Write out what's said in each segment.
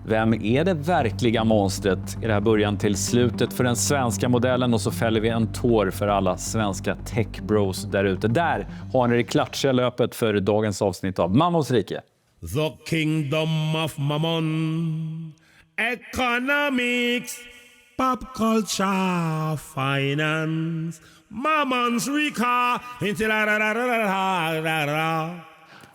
Vem är det verkliga monstret? Är det här början till slutet för den svenska modellen? Och så fäller vi en tår för alla svenska techbros där ute. Där har ni det klatschiga löpet för dagens avsnitt av Mammons rike. The kingdom of Mammon, economics, pop culture, finance, Mammons rika, inte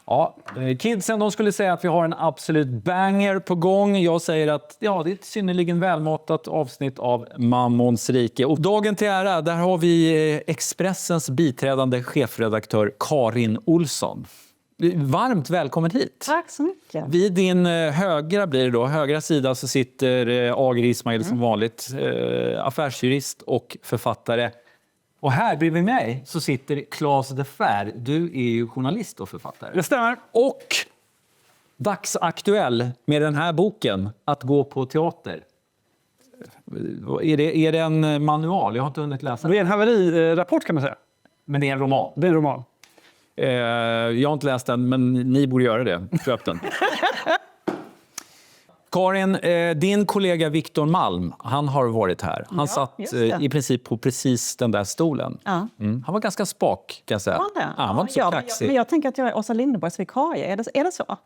Ja, kidsen de skulle säga att vi har en absolut banger på gång. Jag säger att ja, det är ett synnerligen välmåttat avsnitt av Mammons rike. Och dagen till ära, där har vi Expressens biträdande chefredaktör Karin Olsson. Varmt välkommen hit. Tack så mycket. Vid din högra sida så sitter Ager Ismail som vanligt, affärsjurist och författare. Och här bredvid mig så sitter Claes de Fer. Du är ju journalist och författare. Det stämmer. Och dagsaktuell med den här boken, Att gå på teater. Är det en manual? Jag har inte hunnit läsa. Det är en haverirapport kan man säga. Men det är en roman. Det är en roman. Jag har inte läst den, men ni borde göra det. Köp den. Karin, din kollega Viktor Malm, han har varit här. Han satt i princip på precis den där stolen. Ja. Han var ganska spak, kan jag säga. Han var inte så kaxig. Men jag tänker att jag är Åsa Linderborgs vikarie. Är det så?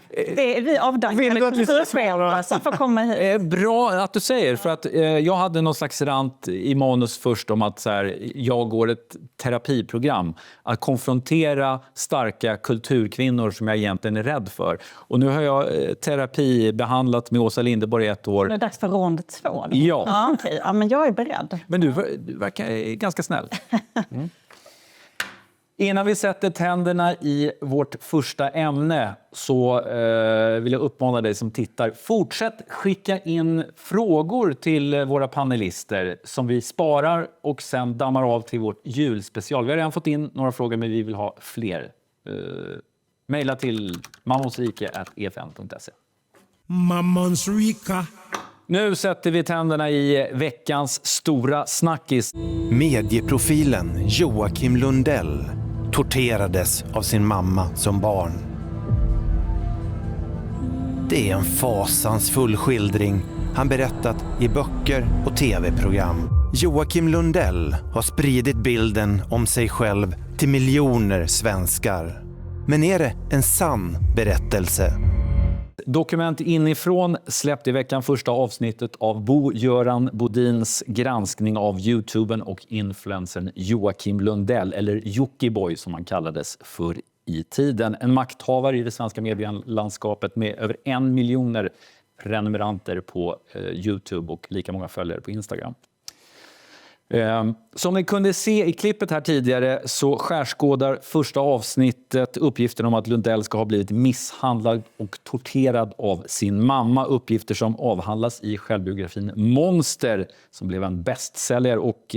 Det är vi avdankade kulturchefer som får komma hit. Bra att du säger, för att jag hade någon slags rant i manus först om att så här, jag går ett terapiprogram. Att konfrontera starka kulturkvinnor som jag egentligen är rädd för. Och nu har jag terapibehandlat med Åsa Linderborg i 1 år. Det är dags för rond 2. Ja. Okej. Ja, men jag är beredd. Men du verkar ganska snäll. Innan vi sätter tänderna i vårt första ämne så vill jag uppmana dig som tittar. Fortsätt skicka in frågor till våra panelister som vi sparar och sen dammar av till vårt julspecial. Vi har redan fått in några frågor, men vi vill ha fler. Maila till mammonsrike@efn.se. Mammons rika. Nu sätter vi tänderna i veckans stora snackis. Medieprofilen Joakim Lundell torterades av sin mamma som barn. Det är en fasansfull skildring han berättat i böcker och tv-program. Joakim Lundell har spridit bilden om sig själv till miljoner svenskar. Men är det en sann berättelse? Dokument inifrån släppte i veckan första avsnittet av Bo-Göran Bodins granskning av YouTubern och influencern Joakim Lundell, eller Jockiboi som han kallades för i tiden. En makthavare i det svenska medielandskapet med över 1 miljon prenumeranter på YouTube och lika många följare på Instagram. Som ni kunde se i klippet här tidigare så skärskådar första avsnittet uppgifter om att Lundell ska ha blivit misshandlad och torterad av sin mamma. Uppgifter som avhandlas i självbiografin Monster som blev en bestseller och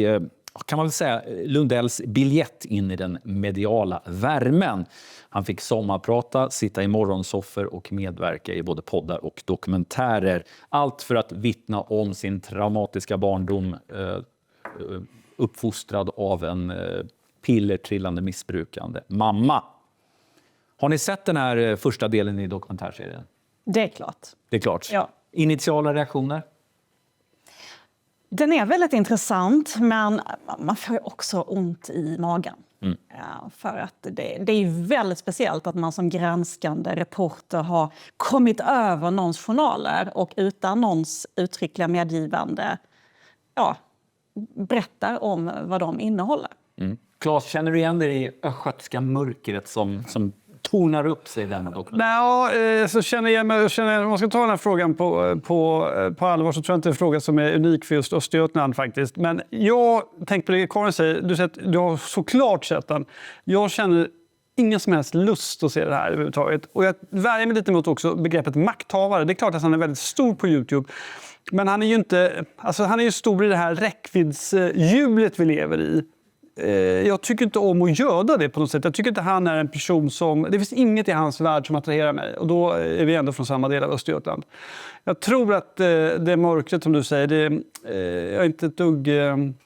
kan man väl säga Lundells biljett in i den mediala värmen. Han fick sommarprata, sitta i morgonsoffer och medverka i både poddar och dokumentärer. Allt för att vittna om sin traumatiska barndom, uppfostrad av en pillertrillande missbrukande mamma. Har ni sett den här första delen i dokumentärserien? Det är klart. Det är klart. Ja. Initiala reaktioner? Den är väldigt intressant, men man får ju också ont i magen. För att det är ju väldigt speciellt att man som granskande reporter har kommit över någons journaler och utan någons uttryckliga medgivande berättar om vad de innehåller. Claes, känner du igen dig i östgötska mörkret som tonar upp sig i denna dokument? Nej, så känner jag om man ska ta den här frågan på allvar så tror jag inte det är en fråga som är unik för just Östergötland faktiskt. Men jag tänkte på det Karin säger, du har såklart sett den. Jag känner ingen som helst lust att se det här överhuvudtaget. Och jag värjer mig lite mot också begreppet makthavare. Det är klart att han är väldigt stor på YouTube. Men han är ju inte, alltså han är ju stor i det här räckviddshjulet vi lever i. Jag tycker inte om att göra det på något sätt. Jag tycker inte han är en person som... Det finns inget i hans värld som attraherar mig. Och då är vi ändå från samma del av Östergötland. Jag tror att det mörkret som du säger,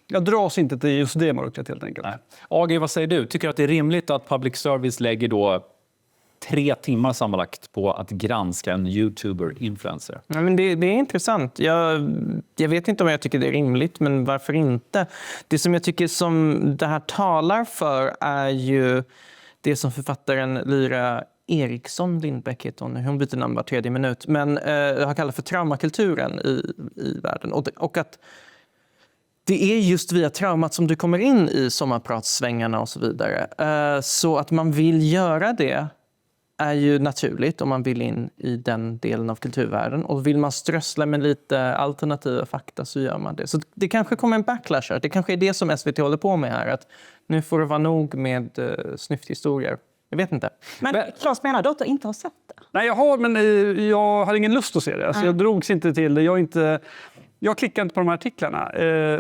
jag dras inte till just det mörkret helt enkelt. Nej. AG, vad säger du? Tycker du att det är rimligt att public service lägger då 3 timmar sammanlagt på att granska en YouTuber-influencer. Ja, men det är intressant. Jag vet inte om jag tycker det är rimligt, men varför inte? Det som jag tycker som det här talar för är ju det som författaren Lyra Eriksson Lindbäck heter hon byter namn var 3:e minut, men har kallat för traumakulturen i världen. Och att det är just via traumat som du kommer in i sommarpratssvängarna och så vidare. Så att man vill göra det är ju naturligt om man vill in i den delen av kulturvärlden. Och vill man strössla med lite alternativa fakta så gör man det. Så det kanske kommer en backlash här. Det kanske är det som SVT håller på med här. Att nu får det vara nog med snyfthistorier. Jag vet inte. Men Claes, menar du att du inte har sett det? Nej, jag har, men jag hade ingen lust att se det. Alltså, jag drogs inte till det. Jag klickar inte på de här artiklarna.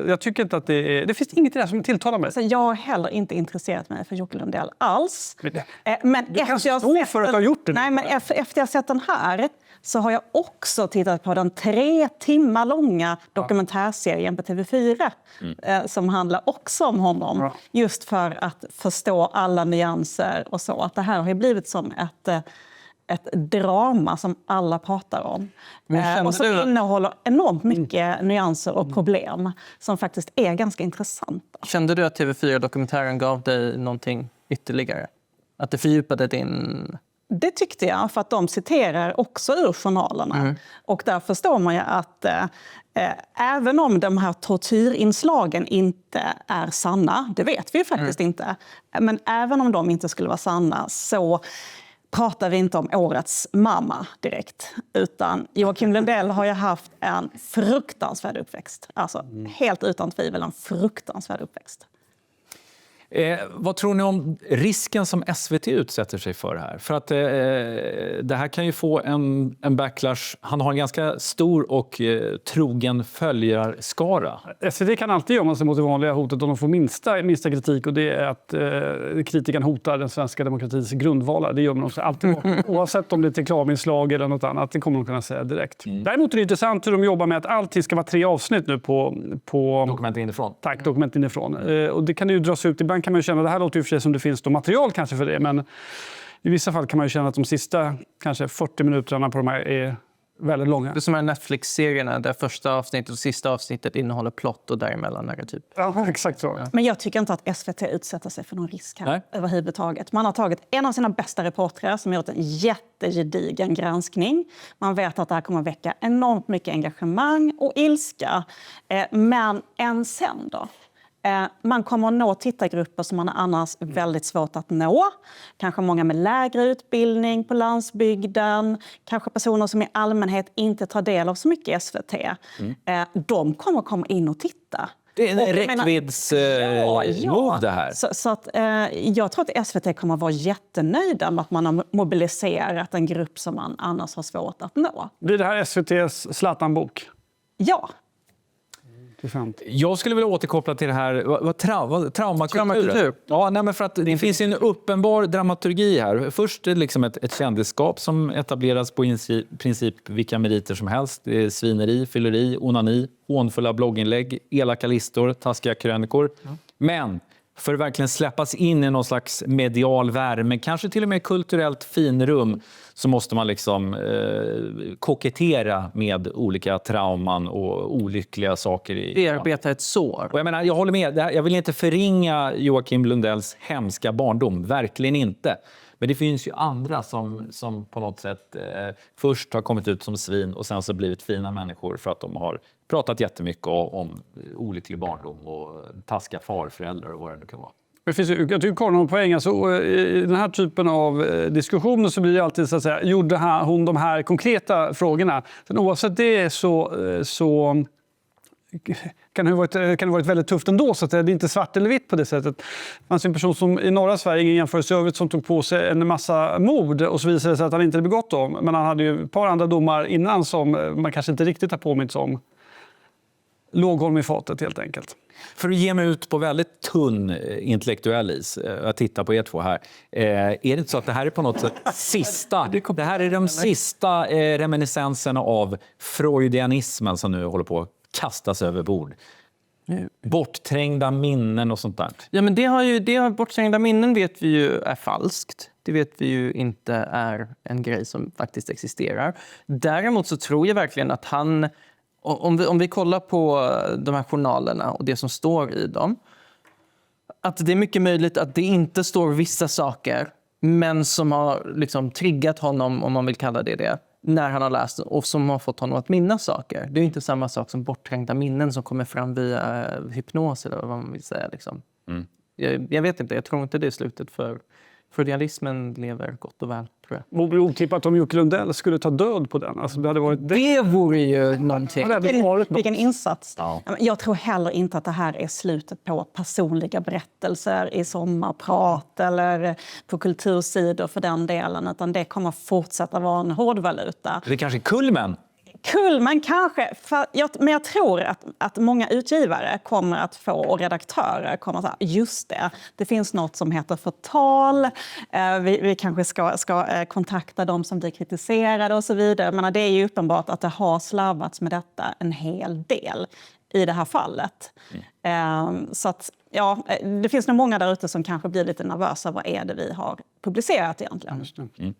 Jag tycker inte att det finns inget i det här som tilltalar mig. Så jag har heller inte intresserat mig för Jocke Lundell alls. Men du kan stå för att du har gjort det. Nej, men efter jag sett den här så har jag också tittat på den 3 timmar långa dokumentärserien på TV4 som handlar också om honom. Ja. Just för att förstå alla nyanser och så. Att det här har ju blivit som ett drama som alla pratar om. Och som innehåller enormt mycket nyanser och problem som faktiskt är ganska intressanta. Kände du att TV4-dokumentären gav dig någonting ytterligare? Att det fördjupade din... Det tyckte jag, för att de citerar också ur journalerna. Och där förstår man ju att även om de här tortyrinslagen inte är sanna, det vet vi ju faktiskt inte, men även om de inte skulle vara sanna så pratar vi inte om årets mamma direkt. Utan Joakim Lundell har ju haft en fruktansvärd uppväxt. Alltså helt utan tvivel en fruktansvärd uppväxt. Vad tror ni om risken som SVT utsätter sig för här? För att det här kan ju få en backlash. Han har en ganska stor och trogen följarskara. SVT kan alltid gömma sig mot det vanliga hotet om de får minsta kritik, och det är att kritiken hotar den svenska demokratins grundvalar. Det gör man också alltid. Oavsett om det är ett reklaminslag eller något annat, det kommer de kunna säga direkt. Däremot är det intressant hur de jobbar med att allting ska vara 3 avsnitt nu på Dokument inifrån. Tack, Dokument inifrån. Och det kan ju dras ut. Ibland kan man ju känna, det här låter ju för sig som det finns då material kanske för det, men i vissa fall kan man ju känna att de sista kanske 40 minuterna på de här är väldigt långa. Det är som de här Netflix-serierna där första avsnittet och sista avsnittet innehåller plott och däremellan är det typ. Ja, exakt så. Men jag tycker inte att SVT utsätter sig för någon risk här överhuvudtaget. Man har tagit en av sina bästa reportrar som har gjort en jättegedigen granskning. Man vet att det här kommer att väcka enormt mycket engagemang och ilska. Men än sen då? Man kommer att nå tittargrupper som man annars väldigt svårt att nå. Kanske många med lägre utbildning på landsbygden. Kanske personer som i allmänhet inte tar del av så mycket SVT. De kommer att komma in och titta. Det är en räckviddsmove det här. Så att, jag tror att SVT kommer att vara jättenöjda med att man har mobiliserat en grupp som man annars har svårt att nå. Blir det här SVT:s Zlatan-bok? Ja. Jag skulle vilja återkoppla till det här traumakultur. Ja, nej, men för att det finns en uppenbar dramaturgi här. Först är det liksom ett kändisskap som etableras på princip vilka meriter som helst. Det är svineri, fylleri, onani, hånfulla blogginlägg, elaka listor, taskiga krönikor. Men för att verkligen släppas in i någon slags medial värme, kanske till och med kulturellt finrum, så måste man liksom kokettera med olika trauman och olyckliga saker. Bearbeta ett sår. Och jag håller med. Jag vill inte förringa Joakim Lundells hemska barndom. Verkligen inte. Men det finns ju andra som på något sätt först har kommit ut som svin och sen så blivit fina människor för att de har pratat jättemycket om olycklig barndom och taskiga farföräldrar och vad det nu kan vara. Det finns, jag tycker Karin har en poäng. Alltså, i den här typen av diskussioner så blir det alltid så att säga, gjorde hon de här konkreta frågorna. Sen oavsett det så kan det varit väldigt tufft ändå, så att det är inte svart eller vitt på det sättet. Det fanns en person som i norra Sverige, ingen jämförelse övrigt, som tog på sig en massa mord och så visade det sig att han inte hade begått dem. Men han hade ju ett par andra domar innan som man kanske inte riktigt har påminnt om. Lågholm i fatet helt enkelt. För att ge mig ut på väldigt tunn intellektuell is, att titta på er två här. Är det inte så att det här är på något sätt det här är de sista reminiscenserna av freudianismen som nu håller på att kastas över bord? Bortträngda minnen och sånt där. Ja, men det bortträngda minnen vet vi ju är falskt. Det vet vi ju inte är en grej som faktiskt existerar. Däremot så tror jag verkligen att han, om vi kollar på de här journalerna och det som står i dem, att det är mycket möjligt att det inte står vissa saker, men som har liksom triggat honom, om man vill kalla det, när han har läst och som har fått honom att minnas saker. Det är inte samma sak som bortträngda minnen som kommer fram via hypnos eller vad man vill säga. Liksom. Jag vet inte, jag tror inte det är slutet för freudianismen lever gott och väl, tror jag. Vore otippat om Jocke Lundell skulle ta död på den. Alltså, det hade varit det vore ju någonting. Vilken insats. Ja. Jag tror heller inte att det här är slutet på personliga berättelser i sommarprat eller på kultursidor för den delen, utan det kommer fortsätta vara en hårdvaluta. Det kanske är kulmen. Men kanske. Men jag tror att många utgivare kommer att få, och redaktörer kommer att säga, just det finns något som heter förtal. Vi kanske ska kontakta dem som blir kritiserade och så vidare. Men det är ju uppenbart att det har slarvats med detta en hel del i det här fallet. Så att, ja, det finns nog många där ute som kanske blir lite nervösa. Vad är det vi har publicerat egentligen?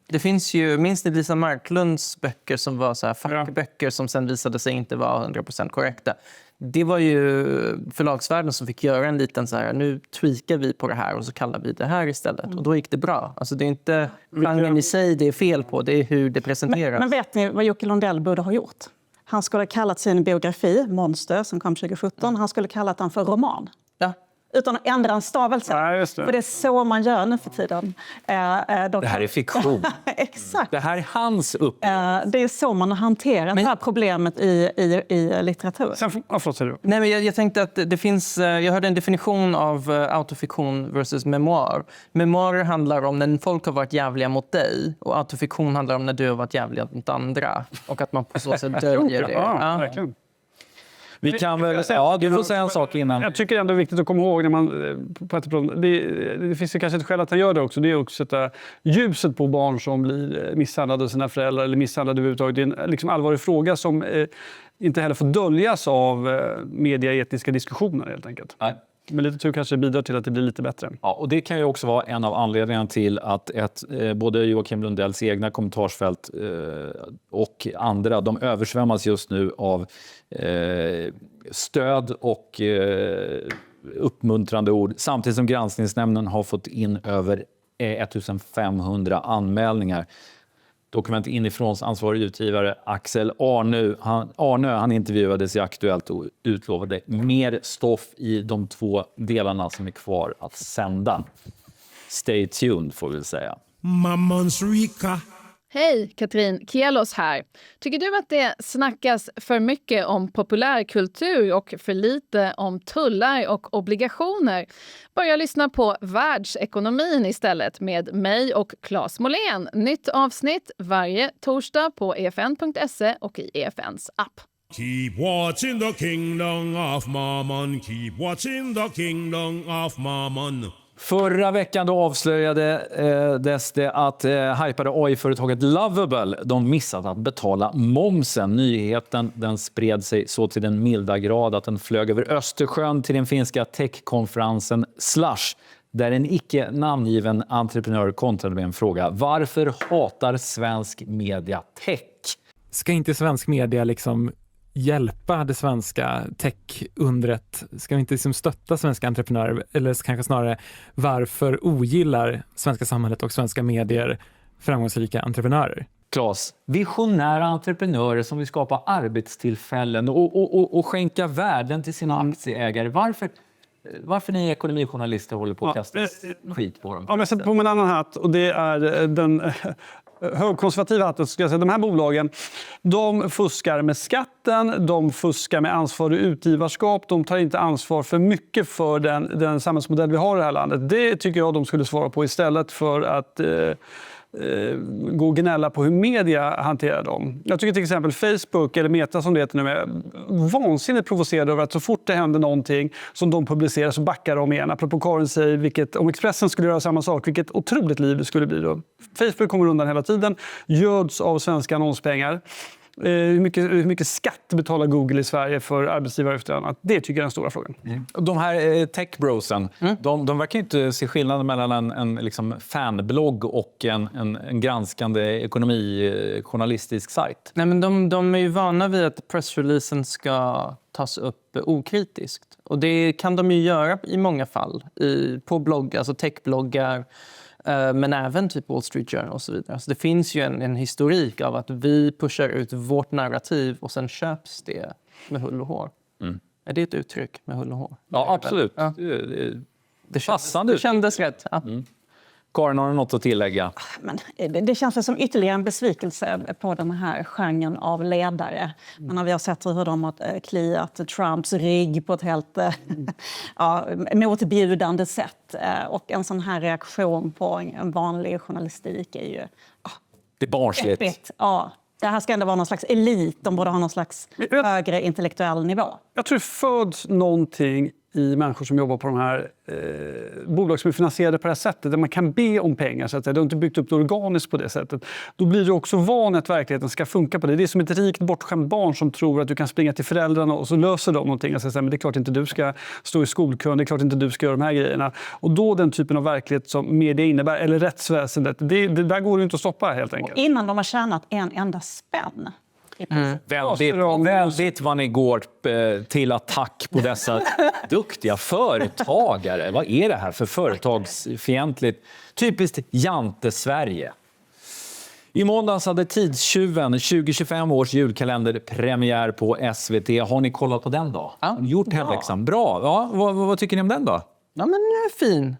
Det finns ju, minst Lisa Marklunds böcker som var så här fackböcker som sen visade sig inte vara 100% korrekta. Det var ju förlagsvärlden som fick göra en liten så här, nu tweakar vi på det här och så kallar vi det här istället. Och då gick det bra. Alltså det är inte genren i sig det är fel på, det är hur det presenteras. Men vet ni vad Jocke Lundell borde ha gjort? Han skulle ha kallat sin biografi, Monster, som kom 2017, han skulle ha kallat den för roman. Ja. Utan att ändra en stavelse. Ja, för det är så man gör nu för tiden. Det här är fiktion. Exakt. Det här är hans det är så man har hanterat det här problemet i litteratur. Nej, men jag tänkte att det finns, jag hörde en definition av autofiktion versus memoir. Memoirer handlar om när folk har varit jävliga mot dig, och autofiktion handlar om när du har varit jävliga mot andra. Och att man på så sätt döljer det. Ja, verkligen. Vi kan väl, du får säga en sak innan. Jag tycker ändå det är viktigt att komma ihåg när man det finns ju kanske ett skäl att han gör det också. Det är också att sätta ljuset på barn som blir misshandlade av sina föräldrar eller misshandlade överhuvudtaget. Det är en liksom allvarlig fråga som inte heller får döljas av mediaetiska diskussioner helt enkelt. Nej. Men lite tur kanske bidrar till att det blir lite bättre. Ja, och det kan ju också vara en av anledningarna till att både Joakim Lundells egna kommentarsfält och andra, de översvämmas just nu av stöd och uppmuntrande ord. Samtidigt som granskningsnämnden har fått in över 1500 anmälningar. Dokument inifråns ansvarig utgivare Axel Arnö, han intervjuades i Aktuellt och utlovade mer stoff i de 2 delarna som är kvar att sända. Stay tuned, får vi säga. Mammons Rika. Hej, Katrin Kielos här. Tycker du att det snackas för mycket om populärkultur och för lite om tullar och obligationer? Börja lyssna på Världsekonomin istället med mig och Claes Molén. Nytt avsnitt varje torsdag på efn.se och i EFNs app. Keep watching the kingdom of Mammon. Keep watching the kingdom of Mammon. Förra veckan då avslöjades det att hypade AI-företaget Lovable, de missat att betala momsen. Nyheten den spred sig så till den milda grad att den flög över Östersjön till den finska techkonferensen Slush, där en icke namngiven entreprenör kontrade med en fråga: varför hatar svensk media tech? Ska inte svensk media liksom hjälpa det svenska tech-undret? Ska vi inte liksom stötta svenska entreprenörer? Eller kanske snarare, varför ogillar svenska samhället och svenska medier framgångsrika entreprenörer? Claes, visionära entreprenörer som vill skapa arbetstillfällen och skänka värden till sina aktieägare. Varför ni ekonomijournalister håller på att kasta skit på dem? Ja, men jag sätter på mig en annan hatt, och det är den högkonservativa hatten. Ska jag säga. De här bolagen, de fuskar med skatten, de fuskar med ansvar och utgivarskap, de tar inte ansvar för mycket för den samhällsmodell vi har i det här landet. Det tycker jag de skulle svara på istället för att gå och gnälla på hur media hanterar dem. Jag tycker till exempel Facebook, eller Meta som det heter nu, är vansinnigt provocerade över att så fort det händer någonting som de publicerar så backar de igen. Apropå Karin säger, om Expressen skulle göra samma sak, vilket otroligt liv det skulle bli då. Facebook kommer undan hela tiden, göds av svenska annonspengar. Hur mycket skatt betalar Google i Sverige för arbetsgivaravgifter och annat? Det tycker jag är den stora frågan. De här techbrosen, de verkar inte se skillnaden mellan en liksom fanblogg och en granskande ekonomijournalistisk sajt. Nej, men de är ju vana vid att pressreleasen ska tas upp okritiskt. Och det kan de ju göra i många fall på bloggar, alltså techbloggar, men även typ Wall Street Journal och så vidare. Så det finns ju en historik av att vi pushar ut vårt narrativ och sen köps det med hull och hår. Är det ett uttryck med hull och hår? Ja, absolut. Ja. Det kändes rätt. Ja. Karin, har du något att tillägga? Men det känns väl som ytterligare en besvikelse på den här genren av ledare. Men vi har sett hur de har kliat Trumps rygg på ett helt motbjudande sätt. Och en sån här reaktion på en vanlig journalistik är ju... Det är barnsligt. Deppigt. Ja. Det här ska ändå vara någon slags elit. De borde ha någon slags högre intellektuell nivå. Jag tror det föds någonting i människor som jobbar på de här bolag som är finansierade på det här sättet, där man kan be om pengar. Så att det har inte byggt upp det organiskt på det sättet. Då blir du också van att verkligheten ska funka på det. Det är som ett rikt bortskämt barn som tror att du kan springa till föräldrarna och så löser de någonting. Och säger, men det är klart inte du ska stå i skolkön, det är klart inte du ska göra de här grejerna. Och då den typen av verklighet som media innebär, eller rättsväsendet, det där går det inte att stoppa helt enkelt. Och innan de har tjänat en enda spänn. Väldigt vad ni går till attack på dessa duktiga företagare. Vad är det här för företagsfientligt? Typiskt Jante-Sverige. I måndags hade Tidstjuven 2025 års julkalender premiär på SVT. Har ni kollat på den då? Har ni gjort hemläxan? Bra. Ja, vad tycker ni om den då? Ja, men den är fin.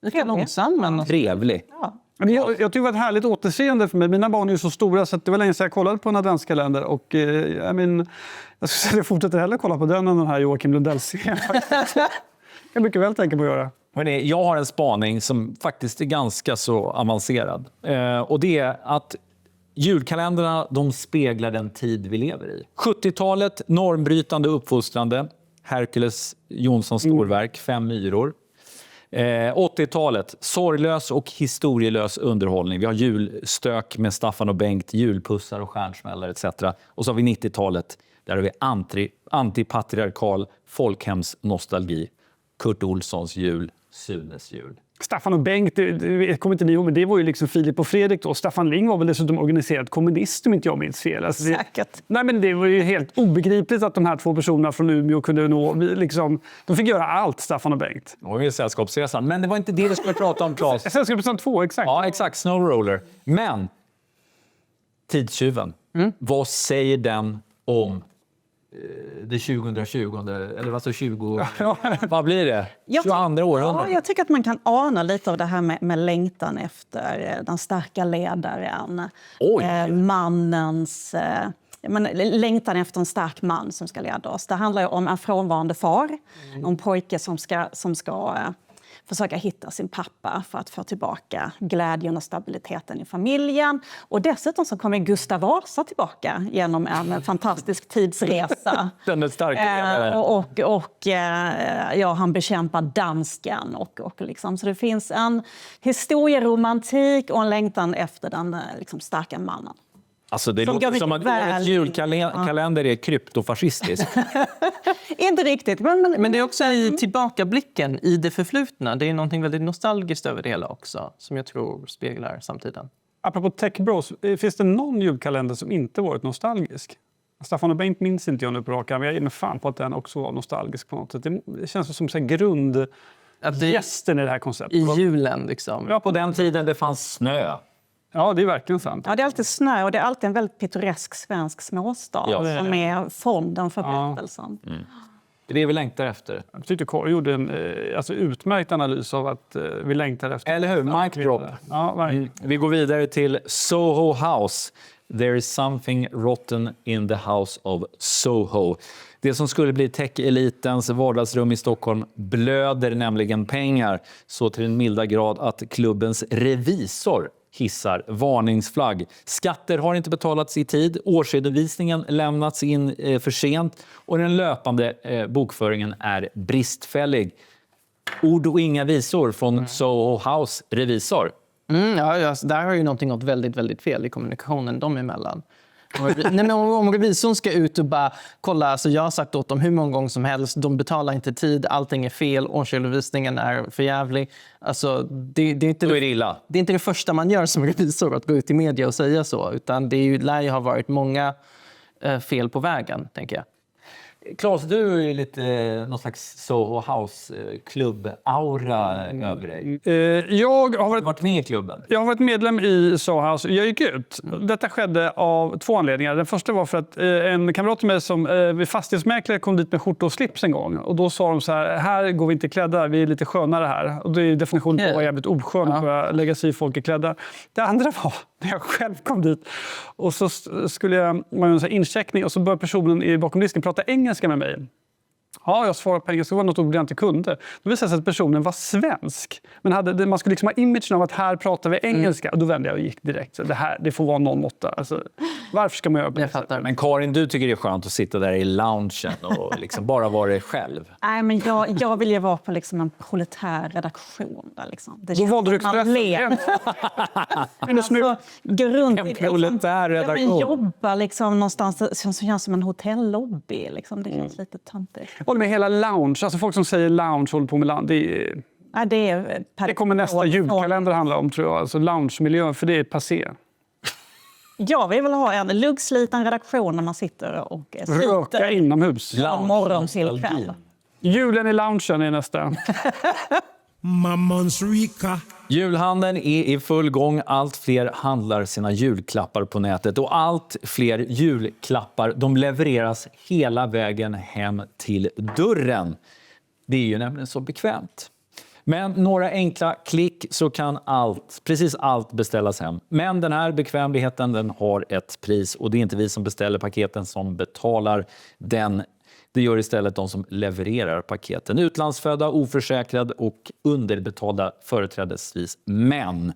Lite långsam, men... Trevlig. Ja. Jag tycker det var ett härligt återseende för mig. Mina barn är ju så stora så att det var länge sedan jag kollade på en adventskalender. Och jag skulle säga att jag fortsätter hellre kolla på den än den här Joakim Lundell-serien. Jag kan mycket väl tänka på att göra. Hörrni, jag har en spaning som faktiskt är ganska så avancerad. Och det är att julkalendrarna, de speglar den tid vi lever i. 70-talet, normbrytande uppfostrande. Hercules Jonssons storverk, 5 myror. 80-talet, sorglös och historielös underhållning. Vi har julstök med Staffan och Bengt, julpussar och stjärnsmällar etc. Och så har vi 90-talet, där har vi antipatriarkal folkhemsnostalgi. Kurt Olssons jul, Sunes jul. Staffan och Bengt, det kommer inte ni ihåg, men det var ju liksom Filip och Fredrik då. Staffan Ling var väl dessutom organiserad kommunist om inte jag minns fel. Alltså Säkert. Nej, men det var ju helt obegripligt att de här två personerna från Umeå kunde nå, liksom, de fick göra allt, Staffan och Bengt. Det var ju Sällskapsresan, men det var inte det vi skulle prata om, Claes. Sällskapsresan 2, exakt. Ja, exakt, Snowroller. Men Tidstjuven, vad säger den om det 2020, eller vad så 20, vad blir det? 22 århundradet. Ja, jag tycker att man kan ana lite av det här med längtan efter den starka ledaren. Mannens... längtan efter en stark man som ska leda oss. Det handlar ju om en frånvarande far, en pojke som ska försöka hitta sin pappa för att få tillbaka glädjen och stabiliteten i familjen. Och dessutom så kommer Gustav Vasa tillbaka genom en fantastisk tidsresa. Den är stark. Han bekämpar dansken. Och liksom, så det finns en historieromantik och en längtan efter den liksom, starka mannen. Alltså det låter som att årets julkalender är kryptofascistisk. Inte riktigt. Men det är också i tillbakablicken i det förflutna. Det är någonting väldigt nostalgiskt över det hela också, som jag tror speglar samtiden. Apropå Tech Bros, finns det någon julkalender som inte varit nostalgisk? Staffan och Bengt minns inte jag nu på rakan, men jag ger mig fan på att den också var nostalgisk på något sätt. Det känns som en grundgästen i det här konceptet. I julen liksom. Ja, på den tiden det fanns snö. Ja, det är verkligen sant. Ja, det är alltid snö och det är alltid en väldigt pittoresk svensk småstad som är fonden för berättelsen. Det är det vi längtar efter. Jag tyckte Kåre gjorde en utmärkt analys av att vi längtar efter. Eller hur? Mic drop. Ja, vi går vidare till Soho House. There is something rotten in the house of Soho. Det som skulle bli tech-elitens vardagsrum i Stockholm blöder nämligen pengar. Så till den milda grad att klubbens revisor hissar varningsflagg. Skatter har inte betalats i tid, årsredovisningen lämnats in för sent och den löpande bokföringen är bristfällig. Ord och inga visor från Soho House revisor. Där har ju någonting gått väldigt, väldigt fel i kommunikationen dem emellan. Nej, men om revisorn ska ut och bara kolla, alltså jag har sagt åt dem hur många gånger som helst, de betalar inte tid, allting är fel, årsredovisningen är för jävlig. Alltså, det är inte Då är det illa. Det är inte det första man gör som revisor, att gå ut i media och säga så, utan det lär ju ha varit många fel på vägen, tänker jag. Claes, du är ju lite någon slags Soho House-klubb-aura över dig. Jag har Har du varit med i klubben? Jag har varit medlem i Soho House. Jag gick ut. Detta skedde av 2 anledningar. Den första var för att en kamrat till mig som fastighetsmäklare kom dit med skjorta och slips en gång. Och då sa de så här går vi inte klädda, vi är lite skönare här. Och det är definitionen på att vara jävligt oskön att börja lägga sig i folk är klädda. Det andra var när jag själv kom dit. Och så skulle jag göra en incheckning och så började personen bakom disken prata engelska med mig. Ja, jag svarade på engelska. Det var något ord jag inte kunde. Då visade det sig att personen var svensk. Men man skulle liksom ha imagen av att här pratar vi engelska. Och då vände jag och gick direkt. Så det får vara någon måtta. Alltså, varför ska man göra på det sättet? Men Karin, du tycker det är skönt att sitta där i loungen och liksom bara vara dig själv. Nej, men jag vill ju vara på liksom en proletär redaktion. Där liksom. Det Då valde du Expressen. Alltså, gå runt En proletär redaktion. Jobba liksom någonstans som känns som en hotellobby. Liksom. Det känns lite töntigt. Håller med hela lounge. Alltså folk som säger lounge håller på med lounge. Det kommer nästa julkalender handla om, tror jag. Alltså loungemiljö, för det är passé. Jag vill väl ha en luggsliten redaktion när man sitter och Röka inomhus. Från morgon till kväll. Julen i loungen är nästa. Mammons Rika. Julhandeln är i full gång. Allt fler handlar sina julklappar på nätet. Och allt fler julklappar de levereras hela vägen hem till dörren. Det är ju nämligen så bekvämt. Men några enkla klick så kan precis allt beställas hem. Men den här bekvämligheten den har ett pris. Och det är inte vi som beställer paketen som betalar den. Det gör istället de som levererar paketen. Utlandsfödda, oförsäkrade och underbetalda företrädesvis män.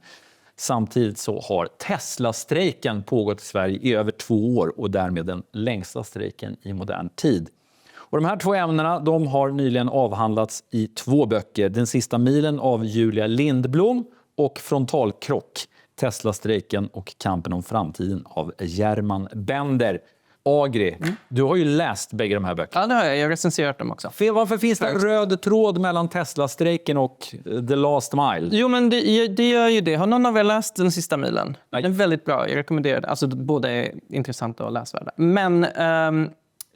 Samtidigt så har Tesla-strejken pågått i Sverige i över 2 år och därmed den längsta strejken i modern tid. Och de här 2 ämnena de har nyligen avhandlats i 2 böcker. Den sista milen av Julia Lindblom och Frontalkrock, Tesla-strejken och kampen om framtiden av German Bender. Agri, du har ju läst bägge de här böckerna. Ja, det har jag. Jag har recenserat dem också. Varför finns det en röd tråd mellan Tesla-strejken och The Last Mile? Jo, men det gör ju det. Har någon av er läst Den sista milen? Nej. Den är väldigt bra. Jag rekommenderar det. Alltså, båda är intressanta och läsvärda. Men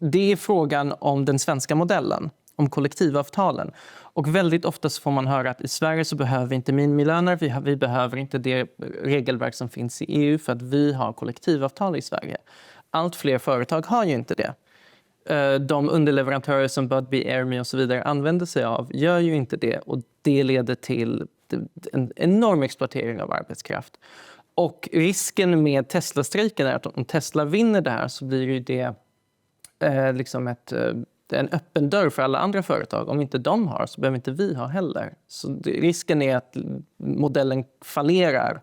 det är frågan om den svenska modellen, om kollektivavtalen. Och väldigt ofta så får man höra att i Sverige så behöver vi inte minimilöner. Vi behöver inte det regelverk som finns i EU för att vi har kollektivavtal i Sverige. Allt fler företag har ju inte det. De underleverantörer som Budbee, Airme och så vidare använder sig av gör ju inte det. Och det leder till en enorm exploatering av arbetskraft. Och risken med Tesla-strejken är att om Tesla vinner det här så blir ju det liksom en öppen dörr för alla andra företag. Om inte de har så behöver inte vi ha heller. Så risken är att modellen fallerar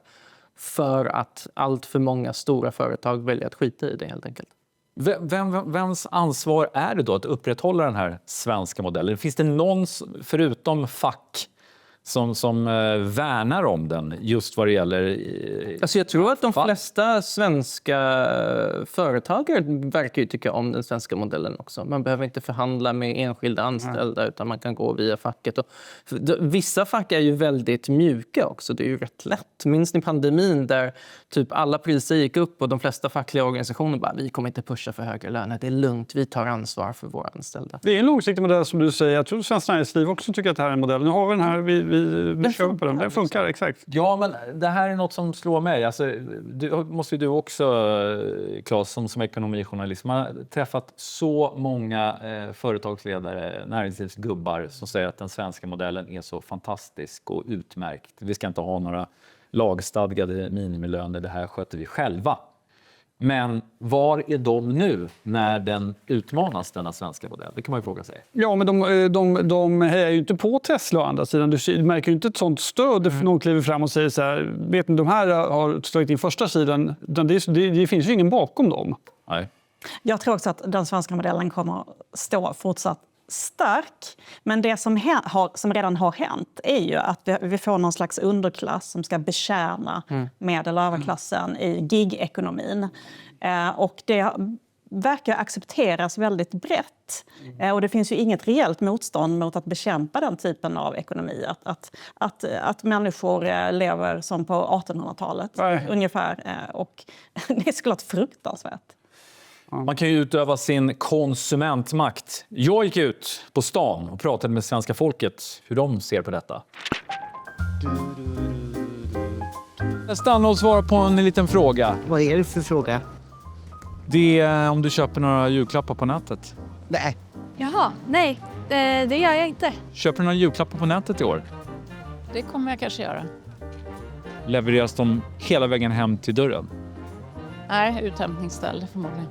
för att allt för många stora företag väljer att skita i det helt enkelt. Vems ansvar är det då att upprätthålla den här svenska modellen? Finns det någon förutom fack som värnar om den just vad det gäller... Alltså jag tror att de flesta svenska företagare verkar ju tycka om den svenska modellen också. Man behöver inte förhandla med enskilda anställda utan man kan gå via facket. Och vissa fack är ju väldigt mjuka också. Det är ju rätt lätt. Minns ni pandemin där typ alla priser gick upp och de flesta fackliga organisationer bara vi kommer inte pusha för högre löner. Det är lugnt, vi tar ansvar för våra anställda. Det är en långsiktig modell som du säger. Jag tror att Svenskt Näringsliv också tycker att det här är en modell. Nu har vi den här, vi kör på den. Den funkar, exakt. Ja, men det här är något som slår mig. Alltså, måste ju du också, Claes, som ekonomijournalist. Man har träffat så många företagsledare, näringslivsgubbar som säger att den svenska modellen är så fantastisk och utmärkt. Vi ska inte ha några lagstadgade minimilöner, det här sköter vi själva. Men var är de nu när den utmanas, denna svenska modell? Det kan man ju fråga sig. Ja, men de hejar ju inte på Tesla å andra sidan. Du märker ju inte ett sånt stöd för någon kliver fram och säger så här, vet ni, de här har slagit in första sidan. Det finns ju ingen bakom dem. Nej. Jag tror också att den svenska modellen kommer stå fortsatt stark. Men det som redan har hänt är ju att vi får någon slags underklass som ska betjäna medel- och överklassen i gig-ekonomin. Och det verkar accepteras väldigt brett. Och det finns ju inget reellt motstånd mot att bekämpa den typen av ekonomi. Att människor lever som på 1800-talet ungefär. Och det är såklart fruktansvärt. Man kan ju utöva sin konsumentmakt. Jag gick ut på stan och pratade med svenska folket hur de ser på detta. Jag stannar och svarar på en liten fråga. Vad är det för fråga? Det är om du köper några julklappar på nätet. Nej. Jaha, nej. Det gör jag inte. Köper du några julklappar på nätet i år? Det kommer jag kanske göra. Levereras de hela vägen hem till dörren? Nej, uthämtningsställe förmodligen.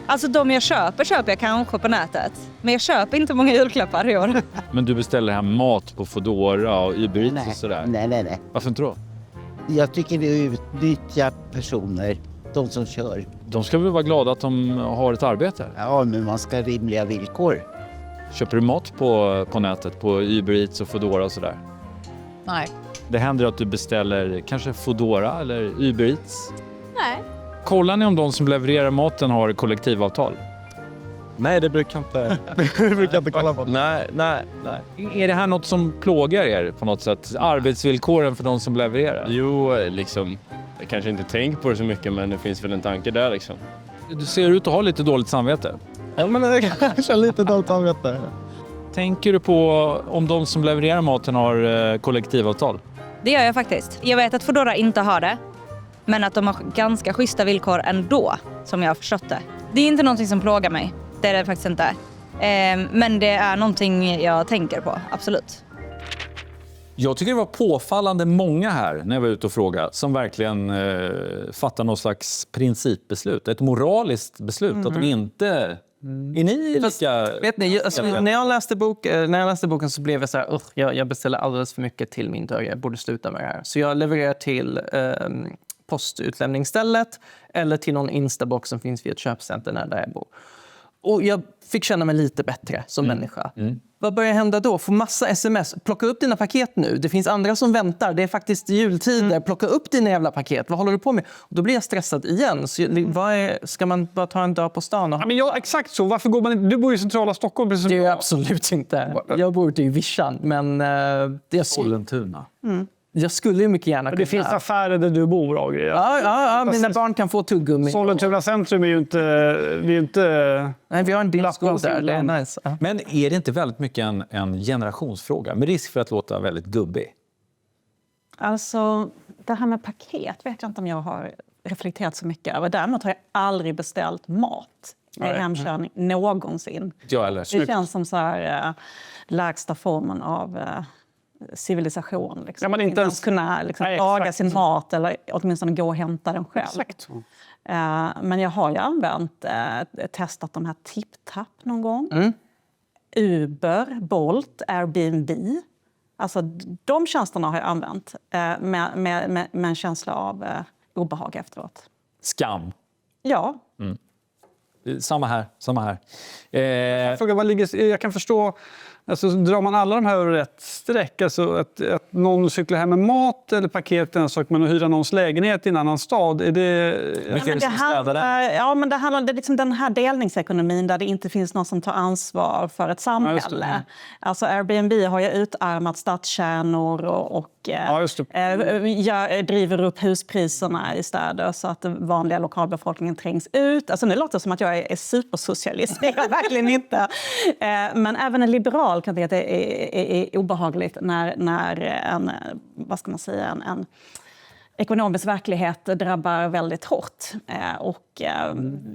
Alltså de jag köper jag kanske på nätet. Men jag köper inte många julklappar i år. Men du beställer hem mat på Foodora och Uber Eats och sådär? Nej. Varför inte då? Jag tycker det utnyttjar personer, de som kör. De ska väl vara glada att de har ett arbete? Ja, men man ska ha rimliga villkor. Köper du mat på nätet, på Uber Eats och Foodora och sådär? Nej. Det händer att du beställer kanske Foodora eller Uber Eats? Nej. Kollar ni om de som levererar maten har kollektivavtal? Nej, det brukar inte. Det brukar inte kolla på. Nej. Är det här något som plågar er på något sätt? Arbetsvillkoren för de som levererar? Jo, liksom. Jag kanske inte tänker på det så mycket, men det finns väl en tanke där liksom. Du ser ut att ha lite dåligt samvete. Ja, men det kanske är lite dåligt samvete. Tänker du på om de som levererar maten har kollektivavtal? Det gör jag faktiskt. Jag vet att Foodora inte har det. Men att de har ganska schyssta villkor ändå, som jag har förstått det. Det är inte någonting som plågar mig. Det är det faktiskt inte. Men det är någonting jag tänker på, absolut. Jag tycker det var påfallande många här när jag var ute och frågade som verkligen fattar någon slags principbeslut. Ett moraliskt beslut. Att de inte... Är ni lika... Vet ni, alltså, när jag läste boken så blev jag så här, jag beställer alldeles för mycket till min dörr. Jag borde sluta med det här. Så jag levererar till postutlämningsstället eller till någon instabox som finns vid ett köpcenter där jag bor. Och jag fick känna mig lite bättre som människa. Vad börjar hända då? Få massa sms. Plocka upp dina paket nu. Det finns andra som väntar. Det är faktiskt jultider. Plocka upp dina jävla paket. Vad håller du på med? Och då blir jag stressad igen. Så ska man bara ta en dag på stan? Och... Ja, men exakt så. Varför går man inte? Du bor i centrala Stockholm. Precis. Det är absolut inte. Jag bor ute i Vischan. Men det är Sollentuna. Jag skulle ju mycket gärna kunna. Det finns affärer där du bor och grejer. Ja, mina barn kan få tuggummi. Sollentuna centrum är ju inte... Nej, vi har en disco där. Det är nice. Ja. Men är det inte väldigt mycket en generationsfråga? Med risk för att låta väldigt gubbig. Alltså, det här med paket vet jag inte om jag har reflekterat så mycket över. Däremot har jag aldrig beställt mat i hemkörning någonsin. Det känns som så här lägsta formen av... civilisation. Liksom. Ja, man inte ens kunna laga sin mat eller åtminstone gå och hämta den själv. Exakt. Men jag har ju testat de här TipTap någon gång. Uber, Bolt, Airbnb. Alltså de tjänsterna har jag använt med en känsla av obehag efteråt. Skam. Ja. Samma här. Jag kan förstå, alltså, drar man alla de här över rätt streck, alltså att någon cyklar hem med mat eller paket, en sak, men att hyra någons lägenhet i en annan stad, är det... Men det handlar om liksom den här delningsekonomin där det inte finns någon som tar ansvar för ett samhälle. Alltså Airbnb har ju utarmat stadskärnor och driver upp huspriserna i städer så att den vanliga lokalbefolkningen trängs ut. Alltså nu låter det som att jag är supersocialist. Det är jag verkligen inte. Men även en liberal kan tycka att det är obehagligt när en ekonomisk verklighet drabbar väldigt hårt.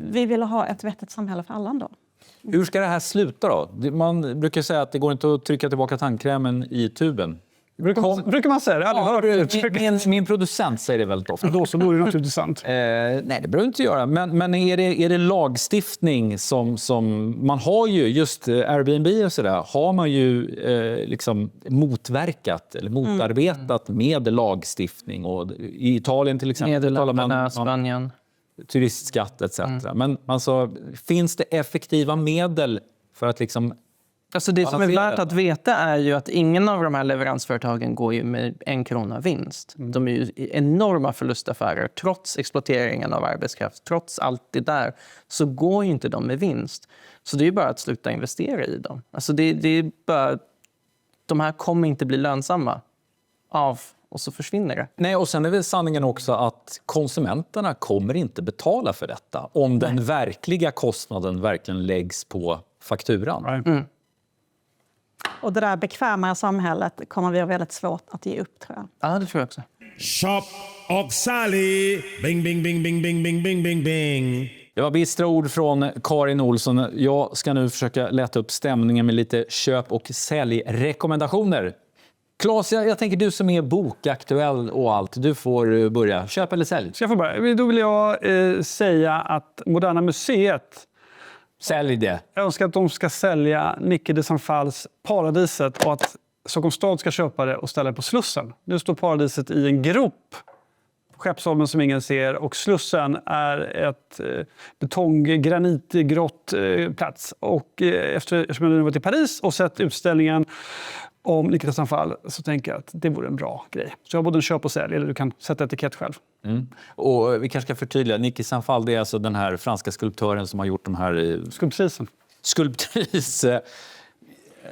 Vi vill ha ett vettigt samhälle för alla ändå. Hur ska det här sluta då? Man brukar säga att det går inte att trycka tillbaka tandkrämen i tuben. Brukar man säga det? Min producent säger det väldigt ofta. Då så vore det naturligtvis sant. Nej, det behöver inte göra. Men är det lagstiftning som... Man har ju just Airbnb och sådär. Har man ju liksom motverkat eller motarbetat med lagstiftning. Och i Italien till exempel. Nederländerna, Spanien. Turistskatt etc. Men alltså, finns det effektiva medel för att liksom Alltså det som är värt att veta är ju att ingen av de här leveransföretagen går ju med 1 krona vinst. De är ju enorma förlustaffärer. Trots exploateringen av arbetskraft, trots allt det där, så går ju inte de med vinst. Så det är ju bara att sluta investera i dem. Alltså det är bara, de här kommer inte bli lönsamma och så försvinner det. Nej, och sen är väl sanningen också att konsumenterna kommer inte betala för detta om den verkliga kostnaden verkligen läggs på fakturan. Och det där bekväma samhället kommer vi ha väldigt svårt att ge upp, tror jag. Ja, det tror jag också. Shop och Sally, bing, bing, bing, bing, bing, bing, bing, bing, bing. Det var bistra ord från Karin Olsson. Jag ska nu försöka lätta upp stämningen med lite köp- och säljrekommendationer. Claes, jag tänker du som är bokaktuell och allt, du får börja. Köp eller sälj? Ska jag få börja? Då vill jag säga att Moderna Museet, sälj det. Jag önskar att de ska sälja Nicke de Sanfals Paradiset och att Stockholms stad ska köpa det och ställa det på Slussen. Nu står Paradiset i en grop på Skeppsholmen som ingen ser, och Slussen är ett betong-granitgrått plats. Och eftersom jag nu varit i Paris och sett utställningen om Nicke de Sanfal så tänker jag att det vore en bra grej. Så jag har både en köp och sälj, eller du kan sätta etikett själv. Och vi kanske ska förtydliga, Nicke de Sanfal, det är alltså den här franska skulptören som har gjort de här... Skulptris.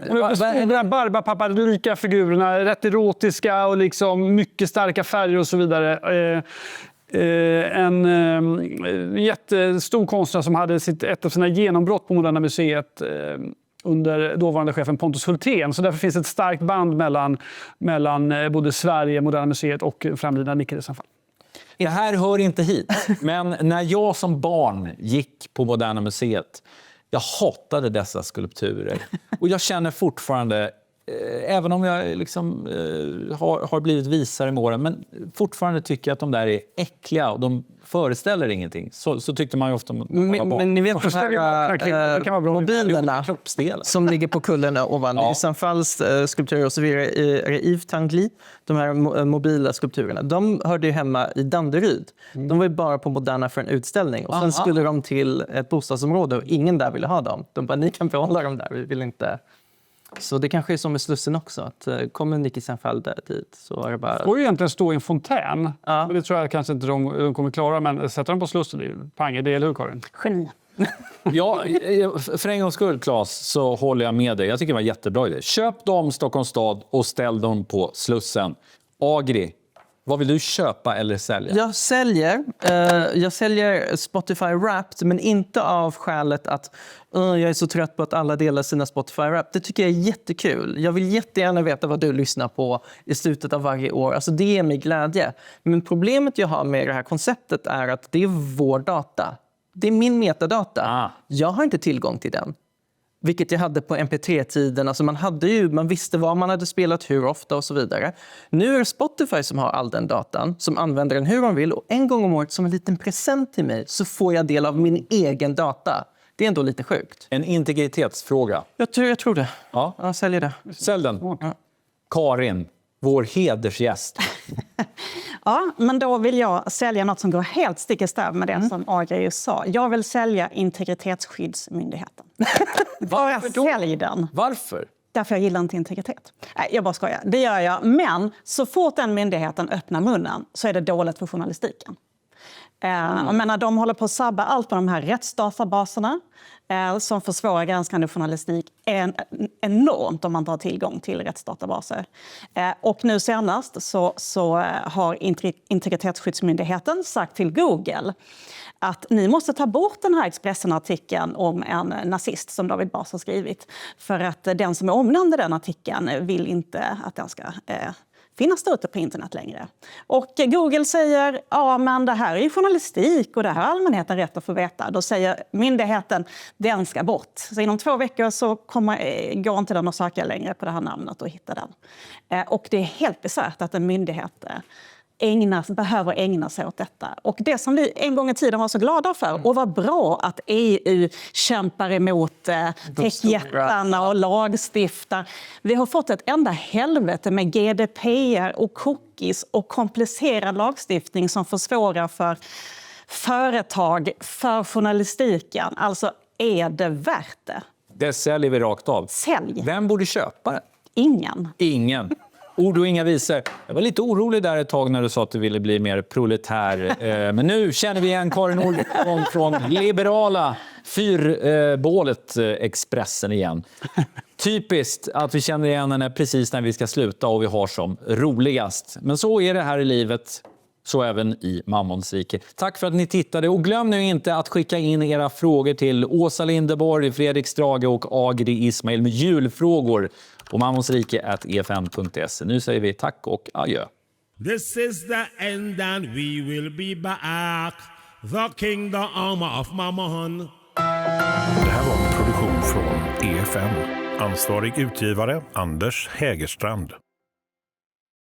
De här barbapapadrika figurerna, rätt erotiska och liksom mycket starka färger och så vidare. En jättestor konstnär som hade ett av sina genombrott på Moderna Museet under dåvarande chefen Pontus Hultén. Så därför finns ett starkt band mellan både Sverige, Moderna Museet och framlidna Nicke de Sanfal. Det här hör inte hit, men när jag som barn gick på Moderna Museet, jag hatade dessa skulpturer. Och jag känner fortfarande, även om jag liksom, har blivit visare med åren, men fortfarande tycker jag att de där är äckliga och de föreställer ingenting. Så tyckte man ju ofta. Men ni vet de här mobilerna som ligger på kullen ovan. I Sanfals skulpturer och så vidare är det Yves Tanguy, de här mobila skulpturerna. De hörde ju hemma i Danderyd. De var ju bara på Moderna för en utställning. Och sen skulle de till ett bostadsområde och ingen där ville ha dem. De bara, ni kan behålla dem där, vi vill inte... Så det kanske är som med Slussen också, att kommer Nicke de Sanfal dit så är det bara... Det får ju egentligen stå i en fontän, men det tror jag kanske inte de kommer klara, men sätter de på Slussen, det är ju pang, det är, eller hur Karin? Geni. Ja, för en gångs skull, Claes, så håller jag med dig. Jag tycker det var jättebra idé. Köp dem Stockholms stad och ställ dem på Slussen. Agri, vad vill du köpa eller sälja? Jag säljer Spotify Wrapped, men inte av skälet att jag är så trött på att alla delar sina Spotify Wrapped. Det tycker jag är jättekul. Jag vill jättegärna veta vad du lyssnar på i slutet av varje år. Alltså det ger mig glädje. Men problemet jag har med det här konceptet är att det är vår data. Det är min metadata. Jag har inte tillgång till den. Vilket jag hade på MP3-tiden. Alltså man visste vad man hade spelat, hur ofta och så vidare. Nu är det Spotify som har all den datan, som använder den hur de vill. Och en gång om året som en liten present till mig så får jag del av min egen data. Det är ändå lite sjukt. En integritetsfråga. Jag tror det. Ja. Jag säljer det. Sälj den. Ja. Karin, vår hedersgäst. Ja, men då vill jag sälja något som går helt stick i stäv med det som Agri sa. Jag vill sälja Integritetsskyddsmyndigheten. Bara sälj den. Varför? Därför jag gillar inte integritet. Nej, jag bara skojar. Det gör jag. Men så fort den myndigheten öppnar munnen så är det dåligt för journalistiken. Jag menar, de håller på att sabba allt på de här rättsdatabaserna som försvårar granskande journalistik enormt om man tar tillgång till rättsdatabaser. Och nu senast så har Integritetsskyddsmyndigheten sagt till Google att ni måste ta bort den här Expressen-artikeln om en nazist som David Bas har skrivit. För att den som är omnämnd i den artikeln vill inte att den ska finnas där ute på internet längre. Och Google säger, ja men det här är ju journalistik och det här har allmänheten rätt att få veta. Då säger myndigheten, den ska bort. Så inom 2 veckor så går inte den att söka längre på det här namnet och hitta den. Och det är helt bisarrt att en myndighet behöver ägna sig åt detta. Och det som vi en gång i tiden var så glada för, och var bra att EU kämpar emot techjättarna och lagstiftar. Vi har fått ett enda helvete med GDPR och cookies och komplicerad lagstiftning som försvårar för företag, för journalistiken. Alltså, är det värt det? Det säljer vi rakt av. Sälj. Vem borde köpa det? Ingen. Ord och inga visor. Jag var lite orolig där ett tag när du sa att du ville bli mer proletär. Men nu känner vi igen Karin Olsson från liberala fyrbålet Expressen igen. Typiskt att vi känner igen henne precis när vi ska sluta och vi har som roligast. Men så är det här i livet. Så även i Mammons rike. Tack för att ni tittade och glöm nu inte att skicka in era frågor till Åsa Linderborg, Fredrik Strage och Agri Ismail med julfrågor på mammonsrike@efn.se. Nu säger vi tack och adjö. This is the end and we will be back. The kingdom of Mammon. Det här var en produktion från EFN. Ansvarig utgivare Anders Hägerstrand.